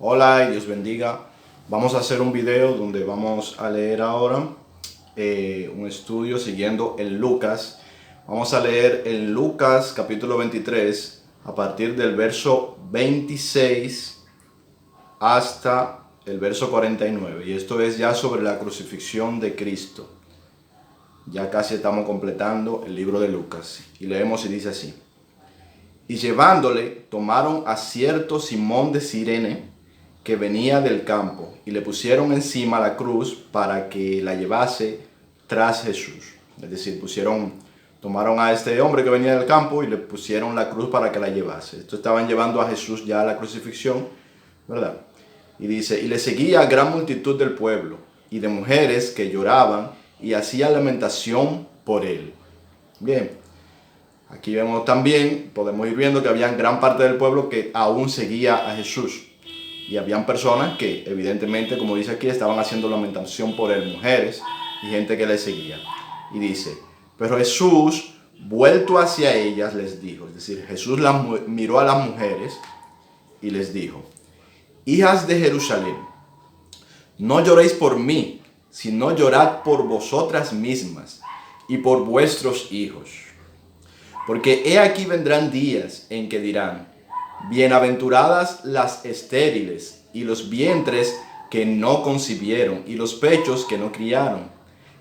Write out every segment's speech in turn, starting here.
Hola y Dios bendiga. Vamos a hacer un video donde vamos a leer ahora un estudio siguiendo en Lucas. Vamos a leer en Lucas capítulo 23 a partir del verso 26 hasta el verso 49. Y esto es ya sobre la crucifixión de Cristo. Ya casi estamos completando el libro de Lucas. Y leemos y dice así. Y llevándole, tomaron a cierto Simón de Cirene, que venía del campo, y le pusieron encima la cruz para que la llevase tras Jesús. Es decir, tomaron a este hombre que venía del campo y le pusieron la cruz para que la llevase. Esto estaban llevando a Jesús ya a la crucifixión, ¿verdad? Y dice, y le seguía gran multitud del pueblo y de mujeres que lloraban y hacían lamentación por él. Bien, aquí vemos también, podemos ir viendo que había gran parte del pueblo que aún seguía a Jesús. Y habían personas que evidentemente, como dice aquí, estaban haciendo lamentación por él, mujeres y gente que le seguía. Y dice, pero Jesús, vuelto hacia ellas, les dijo, es decir, Jesús miró a las mujeres y les dijo, hijas de Jerusalén, no lloréis por mí, sino llorad por vosotras mismas y por vuestros hijos. Porque he aquí vendrán días en que dirán, bienaventuradas las estériles y los vientres que no concibieron y los pechos que no criaron.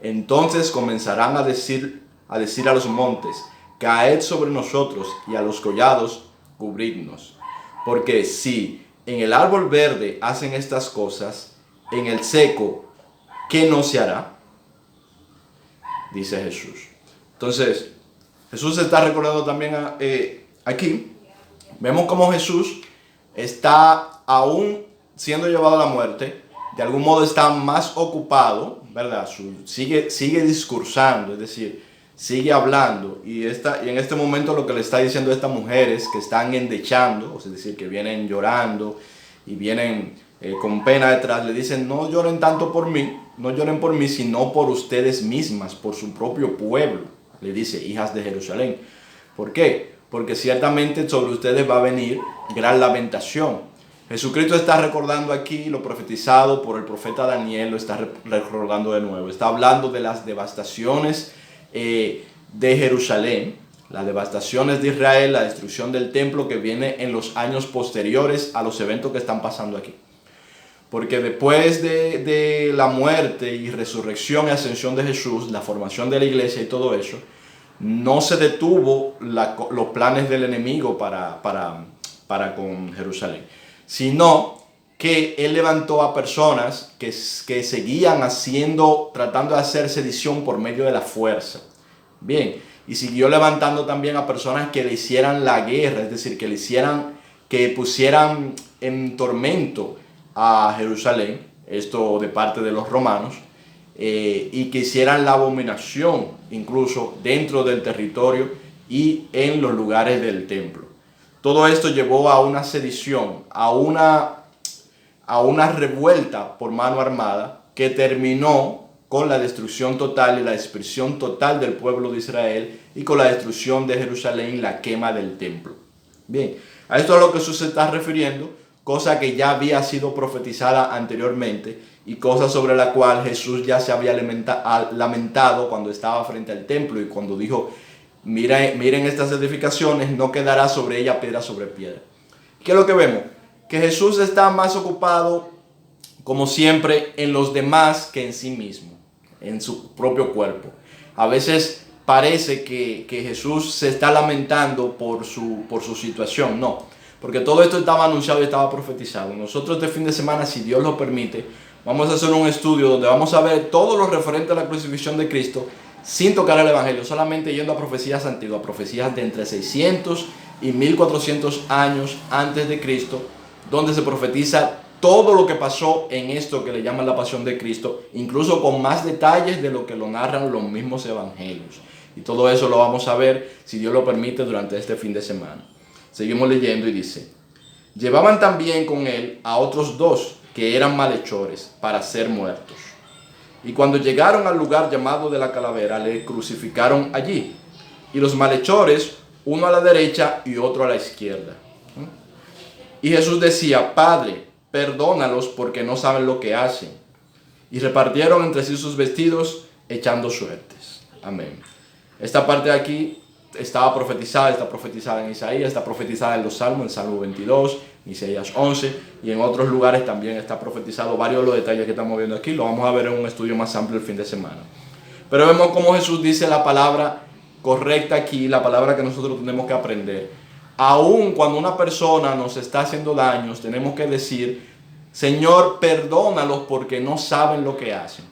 Entonces comenzarán a decir a los montes, caed sobre nosotros, y a los collados, cubridnos. Porque si en el árbol verde hacen estas cosas, en el seco, ¿qué no se hará? Dice Jesús. Entonces, Jesús está recordando también aquí. Vemos cómo Jesús está aún siendo llevado a la muerte. De algún modo está más ocupado, ¿verdad? Sigue discursando, es decir, sigue hablando. Y en este momento lo que le está diciendo a estas mujeres que están endechando, es decir, que vienen llorando y vienen con pena detrás, le dicen, no lloren tanto por mí, no lloren por mí, sino por ustedes mismas, por su propio pueblo. Le dice, hijas de Jerusalén. ¿Por qué? Porque ciertamente sobre ustedes va a venir gran lamentación. Jesucristo está recordando aquí lo profetizado por el profeta Daniel, lo está recordando de nuevo. Está hablando de las devastaciones de Jerusalén, las devastaciones de Israel, la destrucción del templo que viene en los años posteriores a los eventos que están pasando aquí. Porque después de la muerte y resurrección y ascensión de Jesús, la formación de la iglesia y todo eso, no se detuvo los planes del enemigo para con Jerusalén, sino que él levantó a personas que seguían tratando de hacer sedición por medio de la fuerza. Bien, y siguió levantando también a personas que le hicieran la guerra, es decir, que pusieran en tormento a Jerusalén, esto de parte de los romanos, y que hicieran la abominación incluso dentro del territorio y en los lugares del templo. Todo esto llevó a una sedición, a una revuelta por mano armada que terminó con la destrucción total y la dispersión total del pueblo de Israel y con la destrucción de Jerusalén y la quema del templo. Bien, a esto es a lo que Jesús se está refiriendo, cosa que ya había sido profetizada anteriormente y cosa sobre la cual Jesús ya se había lamentado cuando estaba frente al templo y cuando dijo, miren estas edificaciones, no quedará sobre ella piedra sobre piedra. ¿Qué es lo que vemos? Que Jesús está más ocupado, como siempre, en los demás que en sí mismo, en su propio cuerpo. A veces parece que Jesús se está lamentando por su situación, no. Porque todo esto estaba anunciado y estaba profetizado. Nosotros este fin de semana, si Dios lo permite, vamos a hacer un estudio donde vamos a ver todo lo referente a la crucifixión de Cristo sin tocar el Evangelio, solamente yendo a profecías antiguas, profecías de entre 600 y 1400 años antes de Cristo, donde se profetiza todo lo que pasó en esto que le llaman la pasión de Cristo, incluso con más detalles de lo que lo narran los mismos evangelios. Y todo eso lo vamos a ver, si Dios lo permite, durante este fin de semana. Seguimos leyendo y dice, llevaban también con él a otros dos que eran malhechores para ser muertos. Y cuando llegaron al lugar llamado de la calavera, le crucificaron allí. Y los malhechores, uno a la derecha y otro a la izquierda. Y Jesús decía, Padre, perdónalos porque no saben lo que hacen. Y repartieron entre sí sus vestidos, echando suertes. Amén. Esta parte de aquí está profetizada en Isaías, está profetizada en los Salmos, en Salmo 22, Isaías 11, y en otros lugares también está profetizado. Varios de los detalles que estamos viendo aquí lo vamos a ver en un estudio más amplio el fin de semana. Pero vemos cómo Jesús dice la palabra correcta aquí, la palabra que nosotros tenemos que aprender. Aún cuando una persona nos está haciendo daños, tenemos que decir: Señor, perdónalos porque no saben lo que hacen.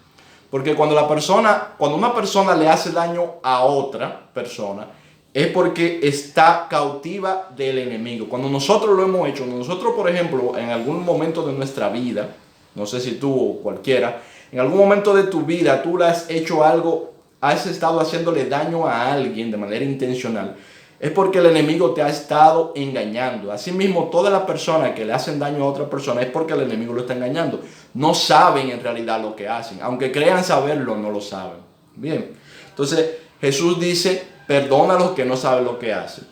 Porque cuando una persona le hace daño a otra persona, es porque está cautiva del enemigo. Cuando nosotros lo hemos hecho, nosotros, por ejemplo, en algún momento de nuestra vida, no sé si tú o cualquiera, en algún momento de tu vida tú le has hecho algo, has estado haciéndole daño a alguien de manera intencional, es porque el enemigo te ha estado engañando. Asimismo, todas las personas que le hacen daño a otra persona es porque el enemigo lo está engañando. No saben en realidad lo que hacen. Aunque crean saberlo, no lo saben. Bien. Entonces, Jesús dice: perdona a los que no saben lo que hacen.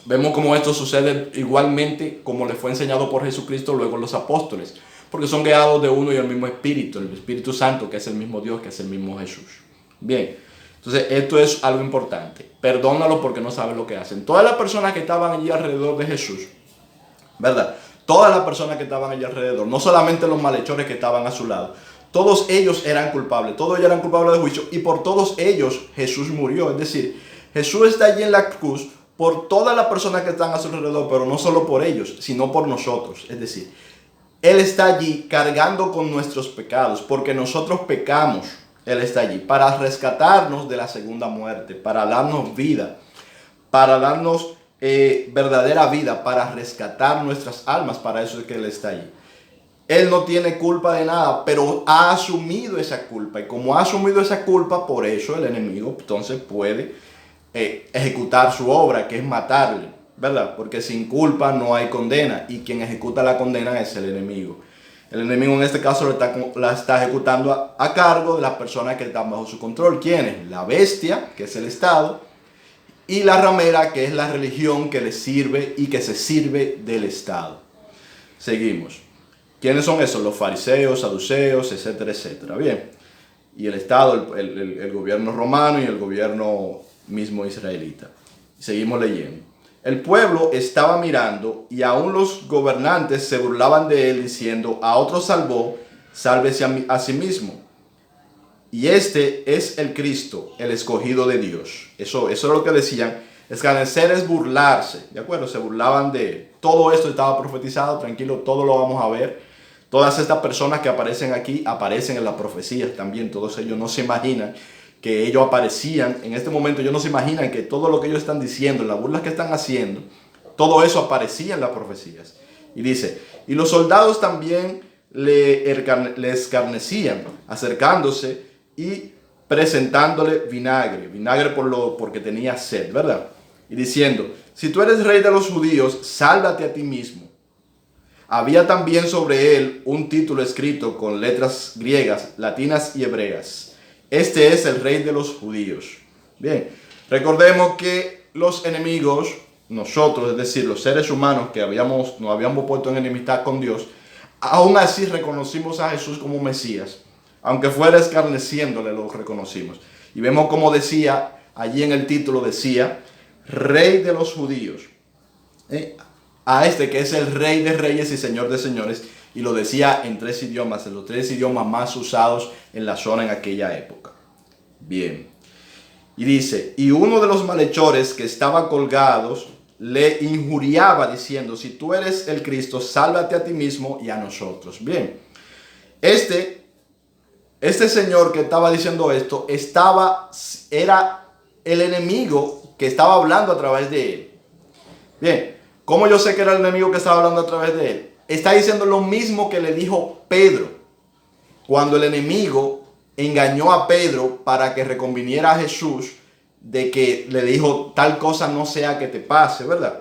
Vemos cómo esto sucede igualmente como le fue enseñado por Jesucristo luego los apóstoles. Porque son guiados de uno y el mismo Espíritu, el Espíritu Santo, que es el mismo Dios, que es el mismo Jesús. Bien. Entonces, esto es algo importante. Perdónalos porque no saben lo que hacen. Todas las personas que estaban allí alrededor de Jesús, ¿verdad? Todas las personas que estaban allí alrededor, no solamente los malhechores que estaban a su lado, todos ellos eran culpables. Todos ellos eran culpables de juicio y por todos ellos Jesús murió. Es decir, Jesús está allí en la cruz por todas las personas que están a su alrededor, pero no solo por ellos, sino por nosotros. Es decir, Él está allí cargando con nuestros pecados, porque nosotros pecamos. Él está allí para rescatarnos de la segunda muerte, para darnos vida, para darnos verdadera vida, para rescatar nuestras almas. Para eso es que Él está allí. Él no tiene culpa de nada, pero ha asumido esa culpa. Y como ha asumido esa culpa, por eso el enemigo entonces puede ejecutar su obra, que es matarle, ¿verdad? Porque sin culpa no hay condena, y quien ejecuta la condena es el enemigo. El enemigo en este caso la está ejecutando a cargo de las personas que están bajo su control. ¿Quiénes? La bestia, que es el Estado, y la ramera, que es la religión que le sirve y que se sirve del Estado. Seguimos. ¿Quiénes son esos? Los fariseos, saduceos, etcétera, etcétera. Bien. Y el Estado, el gobierno romano y el gobierno mismo israelita. Seguimos leyendo. El pueblo estaba mirando y aún los gobernantes se burlaban de él diciendo: a otro salvó, sálvese a sí mismo. Y este es el Cristo, el escogido de Dios. Eso es lo que decían. Escarnecer es burlarse, ¿de acuerdo? Se burlaban de él. Todo esto estaba profetizado, tranquilo, todo lo vamos a ver. Todas estas personas que aparecen aquí aparecen en las profecías también. Todos ellos no se imaginan que ellos aparecían en este momento. Ellos no se imaginan que todo lo que ellos están diciendo, las burlas que están haciendo, todo eso aparecía en las profecías. Y dice: y los soldados también le escarnecían, acercándose y presentándole vinagre porque tenía sed, ¿verdad? Y diciendo: si tú eres rey de los judíos, sálvate a ti mismo. Había también sobre él un título escrito con letras griegas, latinas y hebreas: este es el rey de los judíos. Bien, recordemos que los enemigos, nosotros, es decir, los seres humanos que nos habíamos puesto en enemistad con Dios, aún así reconocimos a Jesús como Mesías. Aunque fuera escarneciéndole, lo reconocimos. Y vemos como decía, allí en el título decía: Rey de los judíos. A este que es el Rey de reyes y Señor de señores. Y lo decía en 3 idiomas, en los 3 idiomas más usados en la zona en aquella época. Bien. Y dice: y uno de los malhechores que estaban colgados le injuriaba diciendo: si tú eres el Cristo, sálvate a ti mismo y a nosotros. Bien. Este señor que estaba diciendo esto era el enemigo que estaba hablando a través de él. Bien, ¿cómo yo sé que era el enemigo que estaba hablando a través de él? Está diciendo lo mismo que le dijo Pedro cuando el enemigo engañó a Pedro para que reconviniera a Jesús, de que le dijo: tal cosa no sea que te pase, ¿verdad?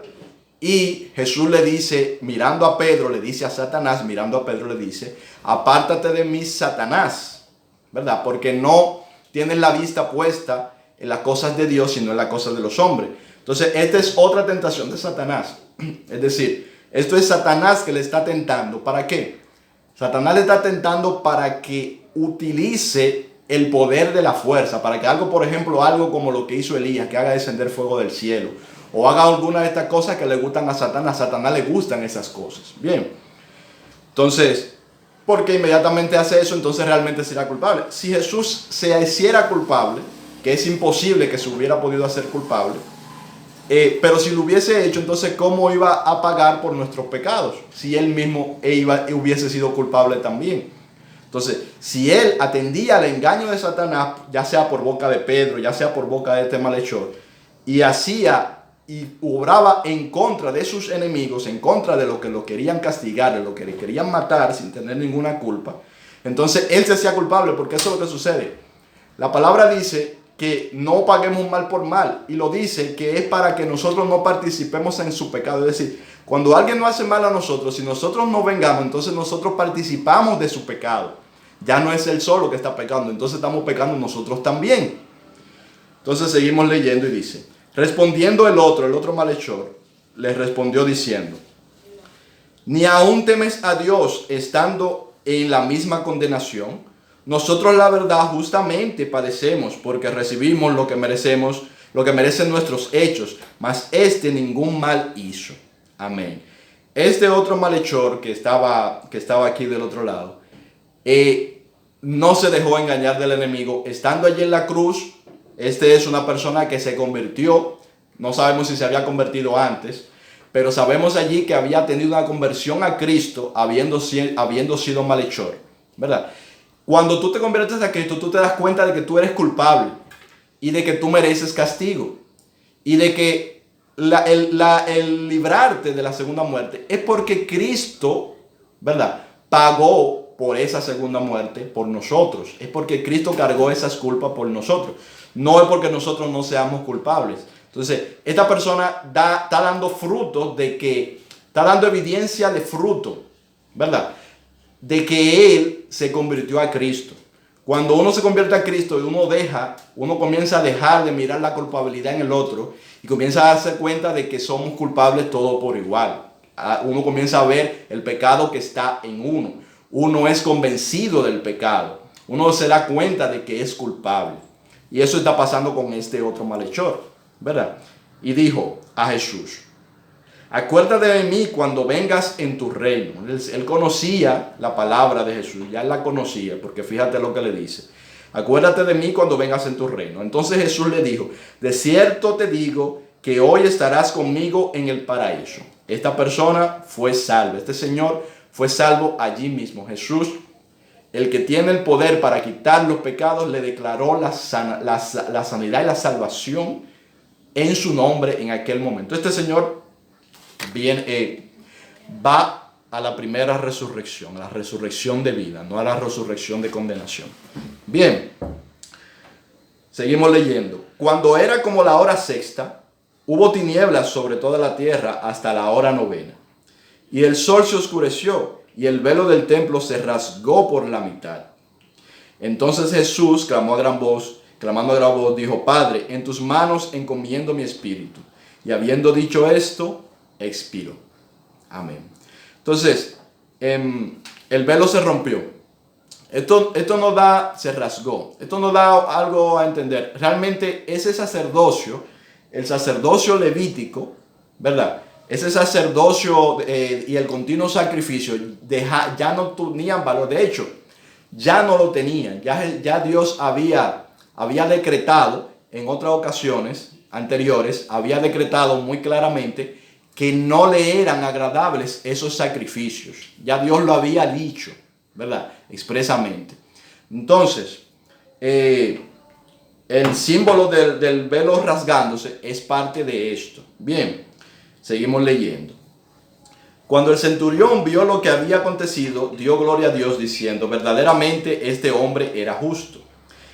Y Jesús le dice, mirando a Pedro, le dice a Satanás, mirando a Pedro le dice: apártate de mí, Satanás, ¿verdad? Porque no tienes la vista puesta en las cosas de Dios, sino en las cosas de los hombres. Entonces, esta es otra tentación de Satanás. Es decir, esto es Satanás que le está tentando. ¿Para qué? Satanás le está tentando para que utilice el poder de la fuerza, para que algo, por ejemplo, algo como lo que hizo Elías, que haga descender fuego del cielo, o haga alguna de estas cosas que le gustan a Satanás. A Satanás le gustan esas cosas. Bien, entonces, porque inmediatamente hace eso, entonces realmente será culpable. Si Jesús se hiciera culpable, que es imposible que se hubiera podido hacer culpable, pero si lo hubiese hecho, entonces ¿cómo iba a pagar por nuestros pecados? Si él mismo hubiese sido culpable también. Entonces, si él atendía al engaño de Satanás, ya sea por boca de Pedro, ya sea por boca de este malhechor, y hacía y obraba en contra de sus enemigos, en contra de lo que lo querían castigar, de lo que le querían matar sin tener ninguna culpa, entonces él se hacía culpable, porque eso es lo que sucede. La palabra dice que no paguemos mal por mal, y lo dice que es para que nosotros no participemos en su pecado. Es decir, cuando alguien nos hace mal a nosotros, si nosotros no vengamos, entonces nosotros participamos de su pecado. Ya no es él solo que está pecando, entonces estamos pecando nosotros también. Entonces seguimos leyendo y dice: respondiendo el otro malhechor, le respondió diciendo: ¿ni aún temes a Dios estando en la misma condenación? Nosotros, la verdad, justamente padecemos, porque recibimos lo que merecemos, lo que merecen nuestros hechos, mas este ningún mal hizo. Amén. Este otro malhechor que estaba aquí del otro lado, no se dejó engañar del enemigo. Estando allí en la cruz, este es una persona que se convirtió. No sabemos si se había convertido antes, pero sabemos allí que había tenido una conversión a Cristo habiendo sido malhechor, ¿verdad? Cuando tú te conviertes a Cristo, tú te das cuenta de que tú eres culpable y de que tú mereces castigo, y de que el librarte de la segunda muerte es porque Cristo, ¿verdad?, pagó por esa segunda muerte por nosotros. Es porque Cristo cargó esas culpas por nosotros. No es porque nosotros no seamos culpables. Entonces, esta persona está dando frutos está dando evidencia de fruto, ¿verdad?, de que él se convirtió a Cristo. Cuando uno se convierte a Cristo y uno comienza a dejar de mirar la culpabilidad en el otro y comienza a darse cuenta de que somos culpables todos por igual. Uno comienza a ver el pecado que está en uno. Uno es convencido del pecado. Uno se da cuenta de que es culpable. Y eso está pasando con este otro malhechor, ¿verdad? Y dijo a Jesús: acuérdate de mí cuando vengas en tu reino. Él conocía la palabra de Jesús, ya él la conocía, porque fíjate lo que le dice: acuérdate de mí cuando vengas en tu reino. Entonces Jesús le dijo: de cierto te digo que hoy estarás conmigo en el paraíso. Esta persona fue salva, este señor fue salvo allí mismo. Jesús, el que tiene el poder para quitar los pecados, le declaró la sanidad y la salvación en su nombre en aquel momento. Este señor va a la primera resurrección, a la resurrección de vida, no a la resurrección de condenación. Bien, seguimos leyendo. Cuando era como la hora sexta, hubo tinieblas sobre toda la tierra hasta la hora novena. Y el sol se oscureció, y el velo del templo se rasgó por la mitad. Entonces Jesús clamando a gran voz, dijo: Padre, en tus manos encomiendo mi espíritu. Y habiendo dicho esto, expiró. Amén. Entonces, el velo se rompió. Esto se rasgó. Esto nos da algo a entender. Realmente ese sacerdocio, el sacerdocio levítico, ¿verdad?, ese sacerdocio y el continuo sacrificio ya no tenían valor. De hecho, ya no lo tenían. Ya Dios había decretado en otras ocasiones anteriores, había decretado muy claramente que no le eran agradables esos sacrificios. Ya Dios lo había dicho, ¿verdad?, expresamente. Entonces, el símbolo del velo rasgándose es parte de esto. Bien, seguimos leyendo. Cuando el centurión vio lo que había acontecido, dio gloria a Dios diciendo: verdaderamente este hombre era justo.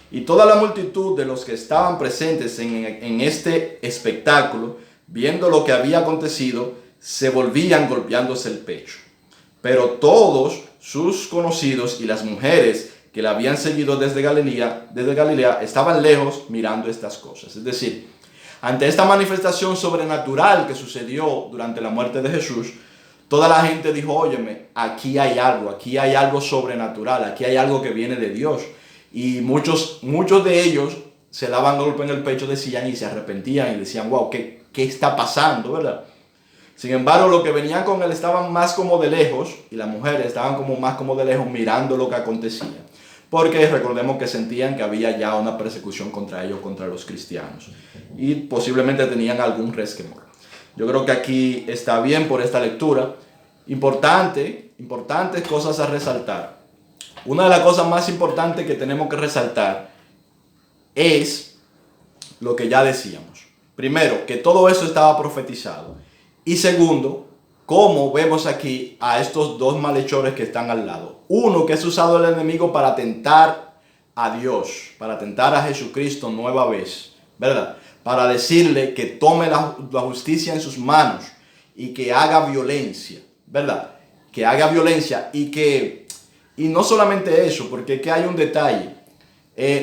Y toda la multitud de los que estaban presentes en este espectáculo, viendo lo que había acontecido, se volvían golpeándose el pecho. Pero todos sus conocidos y las mujeres que la habían seguido desde Galilea estaban lejos mirando estas cosas. Es decir, ante esta manifestación sobrenatural que sucedió durante la muerte de Jesús, toda la gente dijo, óyeme, aquí hay algo sobrenatural, aquí hay algo que viene de Dios. Y muchos de ellos se daban golpe en el pecho, decían, y se arrepentían y decían, wow, ¿qué está pasando, verdad? Sin embargo, los que venían con él estaban más como de lejos, y las mujeres estaban como más como de lejos mirando lo que acontecía. Porque recordemos que sentían que había ya una persecución contra ellos, contra los cristianos. Y posiblemente tenían algún resquemor. Yo creo que aquí está bien por esta lectura. Importantes cosas a resaltar. Una de las cosas más importantes que tenemos que resaltar es lo que ya decíamos. Primero, que todo eso estaba profetizado. Y segundo, cómo vemos aquí a estos dos malhechores que están al lado. Uno que es usado el enemigo para tentar a Dios, para tentar a Jesucristo nueva vez, ¿verdad? Para decirle que tome la justicia en sus manos y que haga violencia, ¿verdad? Que haga violencia y no solamente eso, porque es que hay un detalle.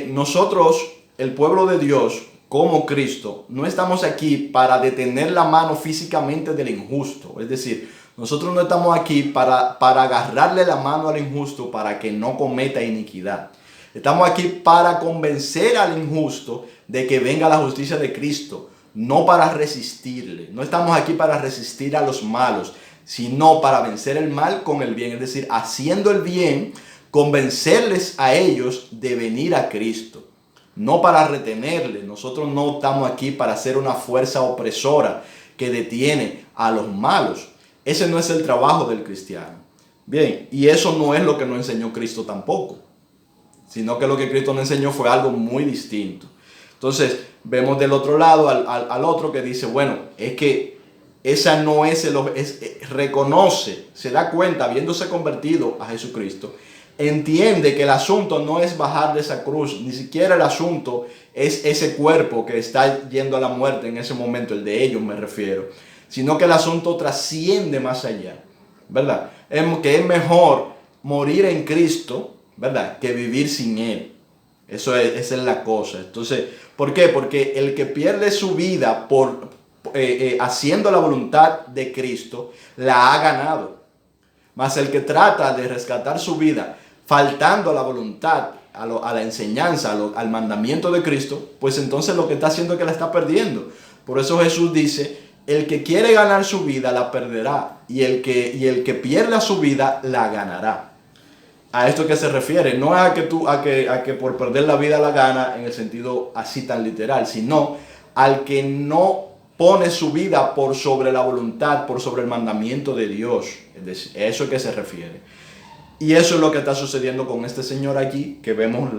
Nosotros, el pueblo de Dios, como Cristo, no estamos aquí para detener la mano físicamente del injusto. Es decir, nosotros no estamos aquí para agarrarle la mano al injusto para que no cometa iniquidad. Estamos aquí para convencer al injusto de que venga la justicia de Cristo, no para resistirle. No estamos aquí para resistir a los malos, sino para vencer el mal con el bien. Es decir, haciendo el bien, convencerles a ellos de venir a Cristo. No para retenerle. Nosotros no estamos aquí para ser una fuerza opresora que detiene a los malos. Ese no es el trabajo del cristiano. Bien, y eso no es lo que nos enseñó Cristo tampoco, sino que lo que Cristo nos enseñó fue algo muy distinto. Entonces, vemos del otro lado al otro que dice, bueno, es que esa no es reconoce, se da cuenta, habiéndose convertido a Jesucristo, entiende que el asunto no es bajar de esa cruz, ni siquiera el asunto es ese cuerpo que está yendo a la muerte en ese momento, el de ellos me refiero, sino que el asunto trasciende más allá, ¿verdad? Que es mejor morir en Cristo, ¿verdad?, que vivir sin Él. Esa es la cosa. Entonces, ¿por qué? Porque el que pierde su vida haciendo la voluntad de Cristo, la ha ganado. Mas el que trata de rescatar su vida faltando a la voluntad, a la enseñanza, al mandamiento de Cristo, pues entonces lo que está haciendo es que la está perdiendo. Por eso Jesús dice, el que quiere ganar su vida la perderá, y el que pierda su vida la ganará. A esto que se refiere, no es a que por perder la vida la gana en el sentido así tan literal, sino al que no pone su vida por sobre la voluntad, por sobre el mandamiento de Dios. Es decir, a eso es que se refiere. Y eso es lo que está sucediendo con este señor aquí, que vemos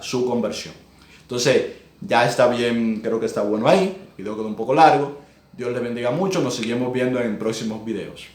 su conversión. Entonces, ya está bien, creo que está bueno ahí. El video quedó un poco largo. Dios les bendiga mucho. Nos seguimos viendo en próximos videos.